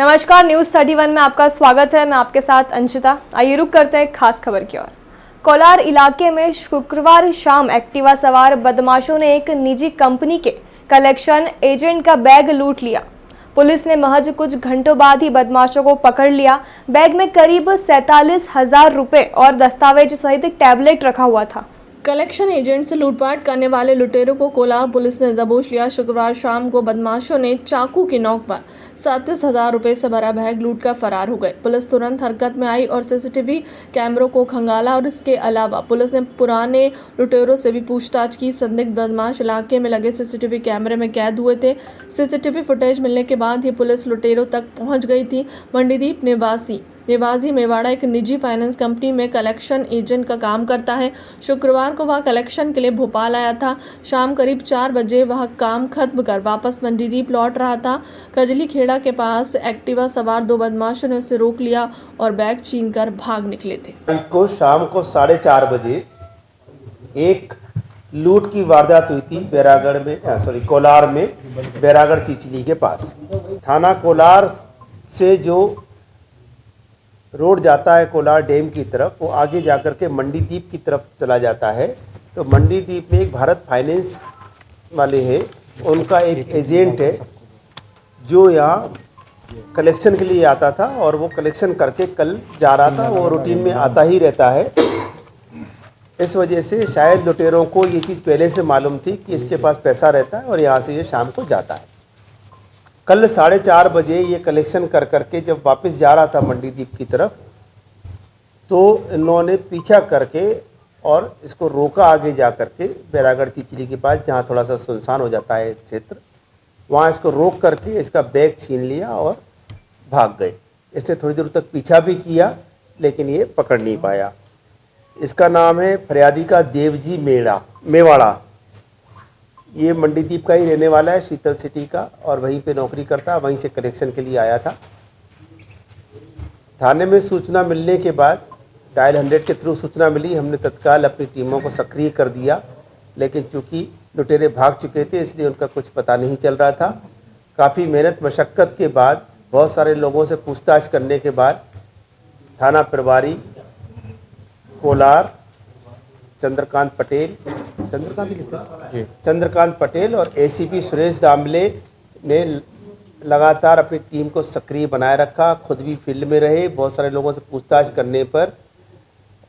नमस्कार, न्यूज 31 में आपका स्वागत है। मैं आपके साथ अंशिता। आइए रुक करते हैं खास खबर की ओर। कोलार इलाके में शुक्रवार शाम एक्टिवा सवार बदमाशों ने एक निजी कंपनी के कलेक्शन एजेंट का बैग लूट लिया। पुलिस ने महज कुछ घंटों बाद ही बदमाशों को पकड़ लिया। बैग में करीब 47,000 रुपए और दस्तावेज सहित एक टैबलेट रखा हुआ था। कलेक्शन एजेंट से लूटपाट करने वाले लुटेरों को कोलार पुलिस ने दबोच लिया। शुक्रवार शाम को बदमाशों ने चाकू की नोक पर 37,000 रुपए से भरा बैग लूटकर फरार हो गए। पुलिस तुरंत हरकत में आई और सीसीटीवी कैमरों को खंगाला और इसके अलावा पुलिस ने पुराने लुटेरों से भी पूछताछ की। संदिग्ध बदमाश इलाके में लगे सीसीटीवी कैमरे में कैद हुए थे। सीसीटीवी फुटेज मिलने के बाद ही पुलिस लुटेरों तक पहुंच गई थी। मंडीदीप निवासी मेवाड़ा एक निजी फाइनेंस कंपनी में कलेक्शन एजेंट का काम करता है। शुक्रवार को वह कलेक्शन के लिए भोपाल आया था। शाम करीब 4 बजे वह काम खत्म कर वापस मंडीदीप लौट रहा था। कजली खेड़ा के पास एक्टिवा सवार 2 बदमाशों ने उसे रोक लिया और बैग छीनकर भाग निकले थे। को शाम को 4:30 बजे एक लूट की वारदात हुई थी कोलार में, बैरागढ़ चिचली के पास। थाना कोलार से जो रोड जाता है कोलार डैम की तरफ, वो आगे जाकर के मंडीदीप की तरफ चला जाता है। तो मंडीदीप में एक भारत फाइनेंस वाले हैं, उनका एक एजेंट है जो यहाँ कलेक्शन के लिए आता था और वो कलेक्शन करके कल जा रहा था। वो रूटीन में आता ही रहता है। इस वजह से शायद लुटेरों को ये चीज़ पहले से मालूम थी कि इसके पास पैसा रहता है और यहाँ से ये शाम को जाता है। कल 4:30 बजे ये कलेक्शन कर करके जब वापस जा रहा था मंडीदीप की तरफ, तो इन्होंने पीछा करके और इसको रोका आगे जा करके बैरागढ़ चिचली के पास, जहाँ थोड़ा सा सुनसान हो जाता है क्षेत्र। वहाँ इसको रोक करके इसका बैग छीन लिया और भाग गए। इसने थोड़ी देर तक पीछा भी किया लेकिन ये पकड़ नहीं पाया। इसका नाम है फरियादी का देवजी मेवाड़ा। ये मंडीदीप का ही रहने वाला है, शीतल सिटी का, और वहीं पे नौकरी करता है। वहीं से कलेक्शन के लिए आया था। थाने में सूचना मिलने के बाद डायल 100 के थ्रू सूचना मिली, हमने तत्काल अपनी टीमों को सक्रिय कर दिया। लेकिन चूंकि लुटेरे भाग चुके थे इसलिए उनका कुछ पता नहीं चल रहा था। काफ़ी मेहनत मशक्क़त के बाद, बहुत सारे लोगों से पूछताछ करने के बाद थाना प्रभारी कोलार चंद्रकांत पटेल और एसीपी सुरेश दामले ने लगातार अपनी टीम को सक्रिय बनाए रखा। खुद भी फील्ड में रहे बहुत सारे लोगों से पूछताछ करने पर,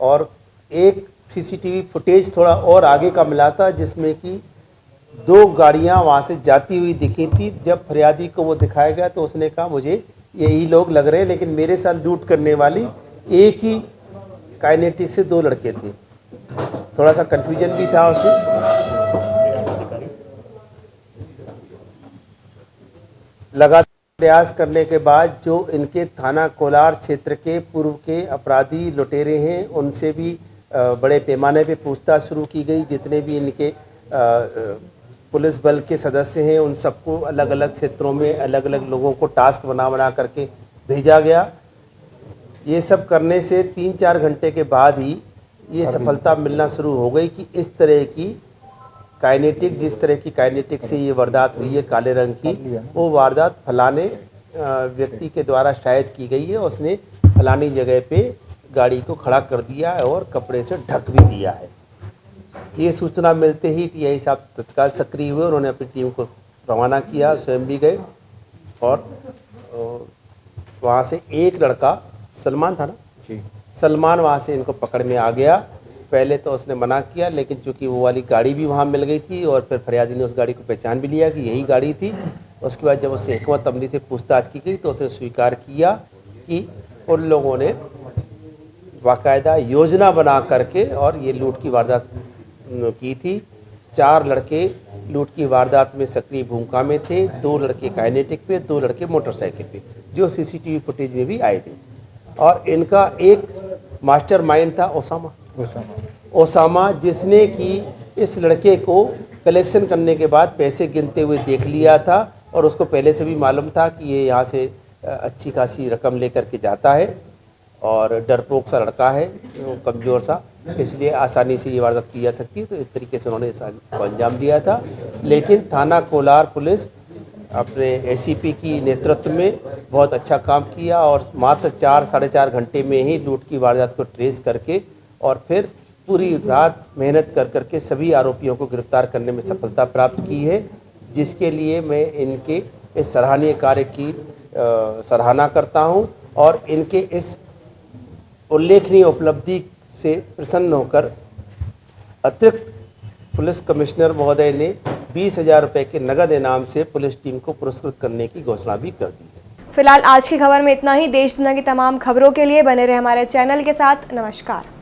और एक सीसीटीवी फुटेज थोड़ा और आगे का मिला था जिसमें कि 2 गाड़ियां वहां से जाती हुई दिखी थी। जब फरियादी को वो दिखाया गया तो उसने कहा मुझे यही लोग लग रहे हैं, लेकिन मेरे साथ लूट करने वाली एक ही काइनेटिक से 2 लड़के थे। थोड़ा सा कंफ्यूजन भी था उसमें। लगातार प्रयास करने के बाद जो इनके थाना कोलार क्षेत्र के पूर्व के अपराधी लुटेरे हैं, उनसे भी बड़े पैमाने पे पूछताछ शुरू की गई। जितने भी इनके पुलिस बल के सदस्य हैं उन सबको अलग अलग क्षेत्रों में अलग अलग लोगों को टास्क बना करके भेजा गया। ये सब करने से 3-4 घंटे के बाद ही ये सफलता मिलना शुरू हो गई कि इस तरह की काइनेटिक, जिस तरह की काइनेटिक से ये वारदात हुई है काले रंग की, वो वारदात फलाने व्यक्ति के द्वारा शायद की गई है। उसने फलानी जगह पे गाड़ी को खड़ा कर दिया है और कपड़े से ढक भी दिया है। ये सूचना मिलते ही टीआई साहब तत्काल सक्रिय हुए। उन्होंने अपनी टीम को रवाना किया, स्वयं भी गए और वहाँ से एक लड़का सलमान था ना जी, सलमान वहाँ से इनको पकड़ में आ गया। पहले तो उसने मना किया, लेकिन चूंकि वो वाली गाड़ी भी वहाँ मिल गई थी और फिर फरियादी ने उस गाड़ी को पहचान भी लिया कि यही गाड़ी थी। उसके बाद जब उससे हिकमत अमली से पूछताछ की गई तो उसने स्वीकार किया कि उन लोगों ने बाकायदा योजना बना करके और ये लूट की वारदात की थी। 4 लड़के लूट की वारदात में सक्रिय भूमिका में थे। 2 लड़के काइनेटिक पे, 2 लड़के मोटरसाइकिल पे, जो सीसीटीवी फुटेज में भी आए थे। और इनका एक मास्टरमाइंड था ओसामा, जिसने कि इस लड़के को कलेक्शन करने के बाद पैसे गिनते हुए देख लिया था और उसको पहले से भी मालूम था कि ये यहाँ से अच्छी खासी रकम लेकर के जाता है और डरपोक सा लड़का है, कमज़ोर सा, इसलिए आसानी से ये वारदात की जा सकती है। तो इस तरीके से उन्होंने इस को अंजाम दिया था। लेकिन थाना कोलार पुलिस अपने एसीपी की नेतृत्व में बहुत अच्छा काम किया और मात्र 4-4.5 घंटे में ही लूट की वारदात को ट्रेस करके और फिर पूरी रात मेहनत कर करके सभी आरोपियों को गिरफ्तार करने में सफलता प्राप्त की है, जिसके लिए मैं इनके इस सराहनीय कार्य की सराहना करता हूं और इनके इस उल्लेखनीय उपलब्धि से प्रसन्न होकर अतिरिक्त पुलिस कमिश्नर महोदय ने 20,000 रुपये के नगद इनाम से पुलिस टीम को पुरस्कृत करने की घोषणा भी कर दी है। फिलहाल आज की खबर में इतना ही। देश दुनिया की तमाम खबरों के लिए बने रहे हमारे चैनल के साथ। नमस्कार।